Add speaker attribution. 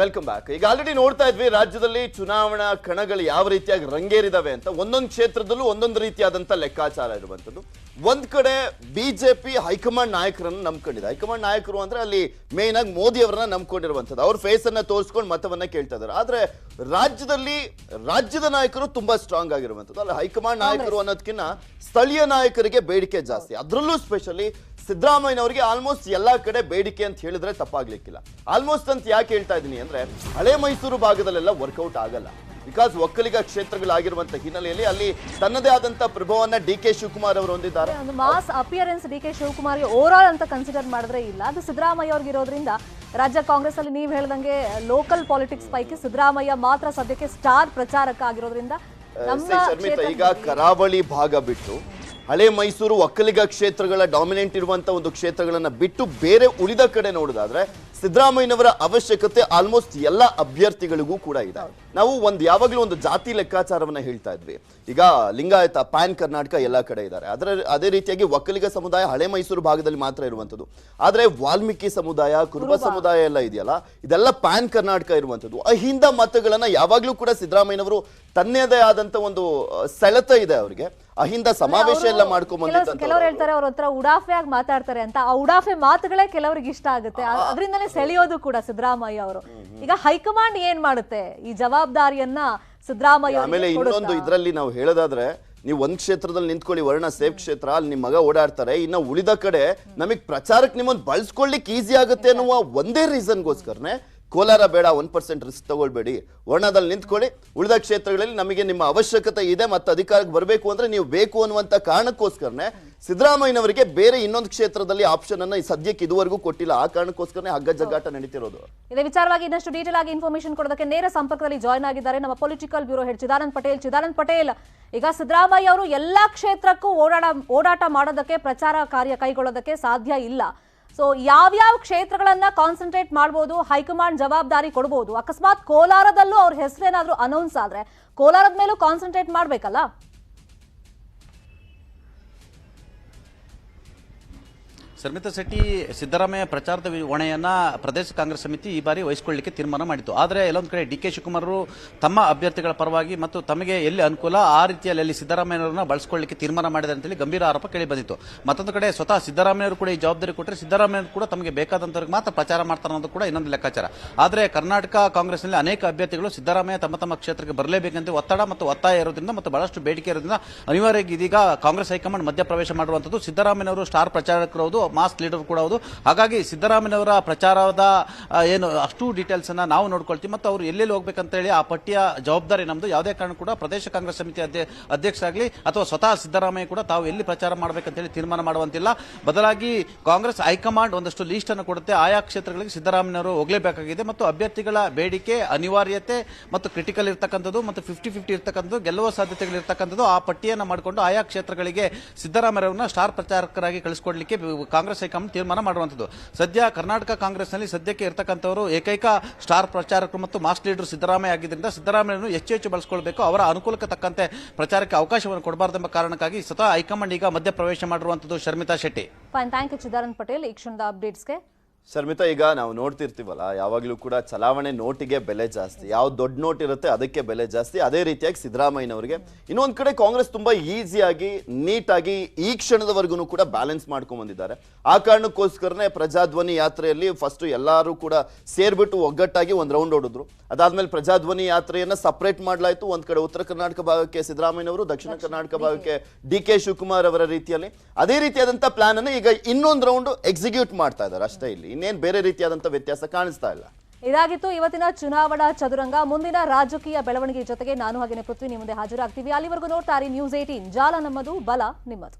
Speaker 1: Welcome back. ಈಗ already ನೋಡ್ತಾ ಇದ್ವಿ ರಾಜ್ಯದಲ್ಲಿ ಚುನಾವಣಾ ಕಣಗಳು ಯಾವ ರೀತಿಯಾಗಿ ರಂಗೇರಿದಾವೆ ಅಂತ. ಒಂದೊಂದು ಕ್ಷೇತ್ರದಲ್ಲೂ ಒಂದೊಂದು ರೀತಿಯಾದಂತ ಲೆಕ್ಕಾಚಾರ ಇರುವಂತದ್ದು. ಒಂದ್ ಕಡೆ ಬಿಜೆಪಿ ಹೈಕಮಾಂಡ್ ನಾಯಕರನ್ನ ನಂಬ್ಕೊಂಡಿದೆ. ಹೈಕಮಾಂಡ್ ನಾಯಕರು ಅಂದ್ರೆ ಅಲ್ಲಿ ಮೇನ್ ಆಗಿ ಮೋದಿ ಅವರನ್ನ ನಂಬ್ಕೊಂಡಿರುವಂತದ್ದು. ಅವ್ರ ಫೇಸ್ ಅನ್ನ ತೋರಿಸ್ಕೊಂಡು ಮತವನ್ನ ಕೇಳ್ತಾ ಇದ್ದಾರೆ. ಆದ್ರೆ ರಾಜ್ಯದಲ್ಲಿ ರಾಜ್ಯದ ನಾಯಕರು ತುಂಬಾ ಸ್ಟ್ರಾಂಗ್ ಆಗಿರುವಂತದ್ದು. ಅಲ್ಲಿ ಹೈಕಮಾಂಡ್ ನಾಯಕರು ಅನ್ನೋದಕ್ಕಿಂತ ಸ್ಥಳೀಯ ನಾಯಕರಿಗೆ ಬೇಡಿಕೆ ಜಾಸ್ತಿ. ಅದರಲ್ಲೂ ಸ್ಪೆಷಲಿ ಸಿದ್ದರಾಮಯ್ಯನವರಿಗೆ ಆಲ್ಮೋಸ್ಟ್ ಎಲ್ಲಾ ಕಡೆ ಬೇಡಿಕೆ ಅಂತ ಹೇಳಿದ್ರೆ ತಪ್ಪಾಗ್ಲಿಕ್ಕಿಲ್ಲ. ಆಲ್ಮೋಸ್ಟ್ ಅಂತ ಯಾಕೆ ಹೇಳ್ತಾ ಇದೀನಿ ಅಂದ್ರೆ ಹಳೆ ಮೈಸೂರು ಭಾಗದಲ್ಲೆಲ್ಲ ವರ್ಕೌಟ್ ಆಗಲ್ಲ. ಬಿಕಾಸ್ ಒಕ್ಕಲಿಗ ಕ್ಷೇತ್ರಗಳಾಗಿರುವಂತ ಹಿನ್ನೆಲೆಯಲ್ಲಿ ಅಲ್ಲಿ ತನ್ನದೇ ಆದಂತ ಪ್ರಭಾವನ್ನ ಡಿ.ಕೆ. ಶಿವಕುಮಾರ್ ಅವರು ಹೊಂದಿದ್ದಾರೆ.
Speaker 2: ಒಂದು ಮಾಸ್ ಅಪಿಯರೆನ್ಸ್ ಡಿ.ಕೆ. ಶಿವಕುಮಾರ್ಗೆ ಓವರ್ ಆಲ್ ಅಂತ ಕನ್ಸಿಡರ್ ಮಾಡಿದ್ರೆ ಇಲ್ಲ. ಅದು ಸಿದ್ದರಾಮಯ್ಯ ಅವ್ರಿಗೆ ಇರೋದ್ರಿಂದ ರಾಜ್ಯ ಕಾಂಗ್ರೆಸ್ ಅಲ್ಲಿ ನೀವು ಹೇಳ್ದಂಗೆ ಲೋಕಲ್ ಪಾಲಿಟಿಕ್ಸ್ ಪೈಕಿ ಸಿದ್ದರಾಮಯ್ಯ ಮಾತ್ರ ಸದ್ಯಕ್ಕೆ ಸ್ಟಾರ್ ಪ್ರಚಾರಕ ಆಗಿರೋದ್ರಿಂದ
Speaker 1: ಈಗ ಕರಾವಳಿ ಭಾಗ ಬಿಟ್ಟು ಹಳೆ ಮೈಸೂರು ಒಕ್ಕಲಿಗ ಕ್ಷೇತ್ರಗಳ ಡಾಮಿನೆಂಟ್ ಇರುವಂತ ಒಂದು ಕ್ಷೇತ್ರಗಳನ್ನ ಬಿಟ್ಟು ಬೇರೆ ಉಳಿದ ಕಡೆ ನೋಡೋದಾದ್ರೆ ಸಿದ್ದರಾಮಯ್ಯನವರ ಅವಶ್ಯಕತೆ ಆಲ್ಮೋಸ್ಟ್ ಎಲ್ಲ ಅಭ್ಯರ್ಥಿಗಳಿಗೂ ಕೂಡ ಇದೆ. ನಾವು ಯಾವಾಗಲೂ ಒಂದು ಜಾತಿ ಲೆಕ್ಕಾಚಾರವನ್ನ ಹೇಳ್ತಾ ಇದ್ವಿ. ಈಗ ಲಿಂಗಾಯತ ಪ್ಯಾನ್ ಕರ್ನಾಟಕ ಎಲ್ಲ ಕಡೆ ಇದ್ದಾರೆ. ಅದೇ ರೀತಿಯಾಗಿ ಒಕ್ಕಲಿಗ ಸಮುದಾಯ ಹಳೆ ಮೈಸೂರು ಭಾಗದಲ್ಲಿ ಮಾತ್ರ ಇರುವಂತದ್ದು. ಆದ್ರೆ ವಾಲ್ಮೀಕಿ ಸಮುದಾಯ, ಕುರುಬ ಸಮುದಾಯ ಎಲ್ಲ ಇದೆಯಲ್ಲ, ಇದೆಲ್ಲ ಪ್ಯಾನ್ ಕರ್ನಾಟಕ ಇರುವಂತದ್ದು. ಅಹಿಂದ ಮತಗಳನ್ನ ಯಾವಾಗ್ಲೂ ಕೂಡ ಸಿದ್ದರಾಮಯ್ಯನವರು ತನ್ನದೇ ಆದಂತ ಒಂದು ಸೆಳೆತ ಇದೆ ಅವರಿಗೆ. ಅಹಿಂದ ಸಮಾವೇಶ ಎಲ್ಲ ಮಾಡ್ಕೊಂಡ್ಬಂದಿದ್ದಂತ
Speaker 2: ಕೆಲವರು ಹೇಳ್ತಾರೆ ಅವ್ರ ಹತ್ರ ಉಡಾಫೆ ಆಗಿ ಮಾತಾಡ್ತಾರೆ ಅಂತ. ಆ ಉಡಾಫೆ ಮಾತುಗಳೇ ಕೆಲವರಿಗೆ ಇಷ್ಟ ಆಗುತ್ತೆ. ಅದರಿಂದಲೇ ಸೆಳೆಯೋದು ಕೂಡ ಸಿದ್ದರಾಮಯ್ಯ ಅವರು. ಈಗ ಹೈಕಮಾಂಡ್ ಏನ್ ಮಾಡುತ್ತೆ ಈ ಜವಾಬ್ದಾರಿಯನ್ನ ಸಿದ್ದರಾಮಯ್ಯ
Speaker 1: ಆಮೇಲೆ ಇನ್ನೊಂದು ಇದ್ರಲ್ಲಿ ನಾವು ಹೇಳೋದಾದ್ರೆ, ನೀವು ಒಂದ್ ಕ್ಷೇತ್ರದಲ್ಲಿ ನಿಂತ್ಕೊಳ್ಳಿ, ವರ್ಣ ಸೇಫ್ ಕ್ಷೇತ್ರ, ಅಲ್ಲಿ ನಿಮ್ ಮಗ ಓಡಾಡ್ತಾರೆ. ಇನ್ನ ಉಳಿದ ಕಡೆ ನಮಗ್ ಪ್ರಚಾರಕ್ಕೆ ನಿಮ್ಮನ್ನು ಬಳಸ್ಕೊಳ್ಳಿಕ್ ಈಸಿ ಆಗುತ್ತೆ ಅನ್ನುವ ಒಂದೇ ರೀಸನ್ಗೋಸ್ಕರನೇ ಕೋಲಾರ ಬೇಡ, 1% ರಿಸ್ಕ್ ತಗೊಳ್ಬೇಡಿ, ವರ್ಣದಲ್ಲಿ ನಿಂತ್ಕೊಳ್ಳಿ, ಉಳಿದ ಕ್ಷೇತ್ರಗಳಲ್ಲಿ ನಮಗೆ ನಿಮ್ಮ ಅವಶ್ಯಕತೆ ಇದೆ ಮತ್ತು ಅಧಿಕಾರಕ್ಕೆ ಬರಬೇಕು ಅಂದ್ರೆ ನೀವು ಬೇಕು ಅನ್ನುವಂತ ಕಾರಣಕ್ಕೋಸ್ಕರನೇ ಸಿದ್ದರಾಮಯ್ಯನವರಿಗೆ ಬೇರೆ ಇನ್ನೊಂದು ಕ್ಷೇತ್ರದಲ್ಲಿ ಆಪ್ಷನ್ ಅನ್ನ ಸದ್ಯಕ್ಕೆ ಇದುವರೆಗೂ ಕೊಟ್ಟಿಲ್ಲ. ಆ ಕಾರಣಕ್ಕೋಸ್ಕರನೇ ಹಗ್ಗ ಜಗ್ಗಾಟ ನಡೀತಿರೋದು.
Speaker 2: ಇದೇ ವಿಚಾರವಾಗಿ ಇನ್ನಷ್ಟು ಡೀಟೇಲ್ ಆಗಿ ಇನ್ಫಾರ್ಮೇಶನ್ ಕೊಡೋದಕ್ಕೆ ನೇರ ಸಂಪರ್ಕದಲ್ಲಿ ಜಾಯ್ನ್ ಆಗಿದ್ದಾರೆ ನಮ್ಮ political bureau head Chidanand Patel. Chidanand Patel, ಈಗ ಸಿದ್ದರಾಮಯ್ಯ ಅವರು ಎಲ್ಲಾ ಕ್ಷೇತ್ರಕ್ಕೂ ಓಡಾಟ ಮಾಡೋದಕ್ಕೆ, ಪ್ರಚಾರ ಕಾರ್ಯ ಕೈಗೊಳ್ಳೋದಕ್ಕೆ ಸಾಧ್ಯ ಇಲ್ಲ. ಸೊ ಯಾವ್ಯಾವ ಕ್ಷೇತ್ರಗಳನ್ನ ಕಾನ್ಸಂಟ್ರೇಟ್ ಮಾಡಬಹುದು, ಹೈಕಮಾಂಡ್ ಜವಾಬ್ದಾರಿ ಕೊಡಬಹುದು? ಅಕಸ್ಮಾತ್ ಕೋಲಾರದಲ್ಲೂ ಅವ್ರ ಹೆಸರೇನಾದ್ರೂ ಅನೌನ್ಸ್ ಆದ್ರೆ ಕೋಲಾರದ ಮೇಲೂ ಕಾನ್ಸಂಟ್ರೇಟ್ ಮಾಡ್ಬೇಕಲ್ಲ?
Speaker 3: ಶರ್ಮಿತಾ ಶೆಟ್ಟಿ, ಸಿದ್ದರಾಮಯ್ಯ ಪ್ರಚಾರದ ಹೊಣೆಯನ್ನ ಪ್ರದೇಶ ಕಾಂಗ್ರೆಸ್ ಸಮಿತಿ ಈ ಬಾರಿ ವಹಿಸಿಕೊಳ್ಳಲಿಕ್ಕೆ ತೀರ್ಮಾನ ಮಾಡಿತ್ತು. ಆದರೆ ಎಲ್ಲೊಂದು ಕಡೆ ಡಿ.ಕೆ. ಶಿವಕುಮಾರ್ ತಮ್ಮ ಅಭ್ಯರ್ಥಿಗಳ ಪರವಾಗಿ ಮತ್ತು ತಮಗೆ ಎಲ್ಲಿ ಅನುಕೂಲ ಆ ರೀತಿಯಲ್ಲಿ ಅಲ್ಲಿ ಸಿದ್ದರಾಮಯ್ಯನವರನ್ನ ಬಳಸಿಕೊಳ್ಳಲಿಕ್ಕೆ ತೀರ್ಮಾನ ಮಾಡಿದೆ ಅಂತೇಳಿ ಗಂಭೀರ ಆರೋಪ ಕೇಳಿ ಬಂದಿತ್ತು. ಮತ್ತೊಂದು ಕಡೆ ಸ್ವತಃ ಸಿದ್ದರಾಮಯ್ಯವರು ಕೂಡ ಈ ಜವಾಬ್ದಾರಿ ಕೊಟ್ಟರೆ ಸಿದ್ದರಾಮಯ್ಯ ಕೂಡ ತಮಗೆ ಬೇಕಾದಂತವ್ರಿಗೆ ಮಾತ್ರ ಪ್ರಚಾರ ಮಾಡ್ತಾರೆ ಅನ್ನೋದು ಕೂಡ ಇನ್ನೊಂದು ಲೆಕ್ಕಾಚಾರ. ಆದರೆ ಕರ್ನಾಟಕ ಕಾಂಗ್ರೆಸ್ನಲ್ಲಿ ಅನೇಕ ಅಭ್ಯರ್ಥಿಗಳು ಸಿದ್ದರಾಮಯ್ಯ ತಮ್ಮ ಕ್ಷೇತ್ರಕ್ಕೆ ಬರಲೇಬೇಕಂತ ಒತ್ತಡ ಮತ್ತು ಒತ್ತಾಯ ಇರೋದ್ರಿಂದ ಮತ್ತು ಬಹಳಷ್ಟು ಬೇಡಿಕೆ ಇರೋದ್ರಿಂದ ಅನಿವಾರ್ಯವಾಗಿ ಇದೀಗ ಕಾಂಗ್ರೆಸ್ ಹೈಕಮಾಂಡ್ ಮಧ್ಯಪ್ರವೇಶ ಮಾಡುವಂಥದ್ದು. ಸಿದ್ದರಾಮಯ್ಯನವರು ಸ್ಟಾರ್ ಪ್ರಚಾರಕರು, ಮಾಸ್ ಲೀಡರ್ ಕೂಡ ಹೌದು. ಹಾಗಾಗಿ ಸಿದ್ದರಾಮಯ್ಯನವರ ಪ್ರಚಾರದ ಏನು ಅಷ್ಟು ಡೀಟೇಲ್ಸ್ ಅನ್ನ ನಾವು ನೋಡ್ಕೊಳ್ತೀವಿ ಮತ್ತು ಅವರು ಎಲ್ಲೆಲ್ಲಿ ಹೋಗ್ಬೇಕಂತ ಹೇಳಿ ಆ ಪಟ್ಟಿಯ ಜವಾಬ್ದಾರಿ ನಮ್ದು. ಯಾವುದೇ ಕಾರಣ ಕೂಡ ಪ್ರದೇಶ ಕಾಂಗ್ರೆಸ್ ಸಮಿತಿ ಅಧ್ಯಕ್ಷರಾಗಲಿ ಅಥವಾ ಸ್ವತಃ ಸಿದ್ದರಾಮಯ್ಯ ಕೂಡ ತಾವು ಎಲ್ಲಿ ಪ್ರಚಾರ ಮಾಡಬೇಕಂತ ಹೇಳಿ ತೀರ್ಮಾನ ಮಾಡುವಂತಿಲ್ಲ. ಬದಲಾಗಿ ಕಾಂಗ್ರೆಸ್ ಹೈಕಮಾಂಡ್ ಒಂದಷ್ಟು ಲೀಸ್ಟ್ ಅನ್ನು ಕೊಡುತ್ತೆ. ಆಯಾ ಕ್ಷೇತ್ರಗಳಿಗೆ ಸಿದ್ದರಾಮಯ್ಯನವರು ಹೋಗಲೇಬೇಕಾಗಿದೆ ಮತ್ತು ಅಭ್ಯರ್ಥಿಗಳ ಬೇಡಿಕೆ, ಅನಿವಾರ್ಯತೆ ಮತ್ತು ಕ್ರಿಟಿಕಲ್ ಇರ್ತಕ್ಕಂಥದ್ದು ಮತ್ತು 50-50 ಇರ್ತಕ್ಕಂಥದ್ದು, ಗೆಲ್ಲುವ ಸಾಧ್ಯತೆಗಳು ಇರ್ತಕ್ಕಂಥದ್ದು ಆ ಪಟ್ಟಿಯನ್ನು ಮಾಡಿಕೊಂಡು ಆಯಾ ಕ್ಷೇತ್ರಗಳಿಗೆ ಸಿದ್ದರಾಮಯ್ಯರನ್ನ ಸ್ಟಾರ್ ಪ್ರಚಾರಕರಾಗಿ ಕಳಿಸಿಕೊಡ್ಲಿಕ್ಕೆ ಕಾಂಗ್ರೆಸ್ ಹೈಕಮಾಂಡ್ ತೀರ್ಮಾನ ಮಾಡುವಂಥದ್ದು. ಸದ್ಯ ಕರ್ನಾಟಕ ಕಾಂಗ್ರೆಸ್ನಲ್ಲಿ ಸದ್ಯಕ್ಕೆ ಇರ್ತಕ್ಕಂಥವರು ಏಕೈಕ ಸ್ಟಾರ್ ಪ್ರಚಾರಕರು ಮತ್ತು ಮಾಸ್ ಲೀಡರ್ ಸಿದ್ದರಾಮಯ್ಯ ಆಗಿದ್ದರಿಂದ ಸಿದ್ದರಾಮಯ್ಯನನ್ನು ಹೆಚ್ಚು ಬಳಸಿಕೊಳ್ಳಬೇಕು, ಅವರ ಅನುಕೂಲಕ್ಕೆ ತಕ್ಕಂತೆ ಪ್ರಚಾರಕ್ಕೆ ಅವಕಾಶವನ್ನು ಕೊಡಬಾರದೆಂಬ ಕಾರಣಕ್ಕಾಗಿ ಸ್ವತಃ ಹೈಕಮಾಂಡ್ ಈಗ ಮಧ್ಯಪ್ರವೇಶ ಮಾಡಿರುವಂಥದ್ದು. ಶರ್ಮಿತಾ ಶೆಟ್ಟಿ.
Speaker 2: ಥ್ಯಾಂಕ್ ಯು ಚಿದಾನಂದ್ ಪಟೇಲ್ ಈ ಕ್ಷಣದ ಅಪ್ಡೇಟ್ಸ್ಗೆ.
Speaker 1: ಶರ್ಮಿತಾ, ಈಗ ನಾವು ನೋಡ್ತಿರ್ತೀವಲ್ಲ, ಯಾವಾಗಲೂ ಕೂಡ ಚಲಾವಣೆ ನೋಟಿಗೆ ಬೆಲೆ ಜಾಸ್ತಿ, ಯಾವ ದೊಡ್ಡ ನೋಟ್ ಇರುತ್ತೆ ಅದಕ್ಕೆ ಬೆಲೆ ಜಾಸ್ತಿ. ಅದೇ ರೀತಿಯಾಗಿ ಸಿದ್ದರಾಮಯ್ಯನವರಿಗೆ ಇನ್ನೊಂದು ಕಡೆ ಕಾಂಗ್ರೆಸ್ ತುಂಬಾ ಈಸಿಯಾಗಿ ನೀಟಾಗಿ ಈ ಕ್ಷಣದವರೆಗೂ ಕೂಡ ಬ್ಯಾಲೆನ್ಸ್ ಮಾಡ್ಕೊಂಡ್ ಬಂದಿದ್ದಾರೆ. ಆ ಕಾರಣಕ್ಕೋಸ್ಕರನೇ ಪ್ರಜಾಧ್ವನಿ ಯಾತ್ರೆಯಲ್ಲಿ ಫಸ್ಟ್ ಎಲ್ಲರೂ ಕೂಡ ಸೇರ್ಬಿಟ್ಟು ಒಗ್ಗಟ್ಟಾಗಿ ಒಂದು ರೌಂಡ್ ಹೊಡಿದ್ರು. ಅದಾದ್ಮೇಲೆ ಪ್ರಜಾಧ್ವನಿ ಯಾತ್ರೆಯನ್ನ ಸಪರೇಟ್ ಮಾಡಲಾಯಿತು. ಒಂದ್ ಕಡೆ ಉತ್ತರ ಕರ್ನಾಟಕ ಭಾಗಕ್ಕೆ ಸಿದ್ದರಾಮಯ್ಯನವರು, ದಕ್ಷಿಣ ಕರ್ನಾಟಕ ಭಾಗಕ್ಕೆ ಡಿ.ಕೆ. ಶಿವಕುಮಾರ್ ಅವರ ರೀತಿಯಲ್ಲಿ ಅದೇ ರೀತಿಯಾದಂತ ಪ್ಲಾನ್ ಅನ್ನು ಈಗ ಇನ್ನೊಂದು ರೌಂಡ್ ಎಕ್ಸಿಕ್ಯೂಟ್ ಮಾಡ್ತಾ ಇದ್ದಾರೆ ಅಷ್ಟೇ. ಇಲ್ಲಿ ಇನ್ನೇನು ಬೇರೆ ರೀತಿಯಾದಂತ ವ್ಯತ್ಯಾಸ ಕಾಣಿಸ್ತಾ ಇಲ್ಲ.
Speaker 2: ಇದಾಗಿತ್ತು ಇವತ್ತಿನ ಚುನಾವಣಾ ಚದುರಂಗ. ಮುಂದಿನ ರಾಜಕೀಯ ಬೆಳವಣಿಗೆ ಜೊತೆಗೆ ನಾನು ಹಾಗೇನೆ ಪೃಥ್ವಿ ನಿಮ್ಮ ಮುಂದೆ ಹಾಜರಾಗ್ತೀವಿ. ಅಲ್ಲಿವರೆಗೂ ನೋಡ್ತಾ ಇರಿ News 18. ಜಾಲ ನಮ್ಮದು, ಬಲ ನಿಮ್ಮದು.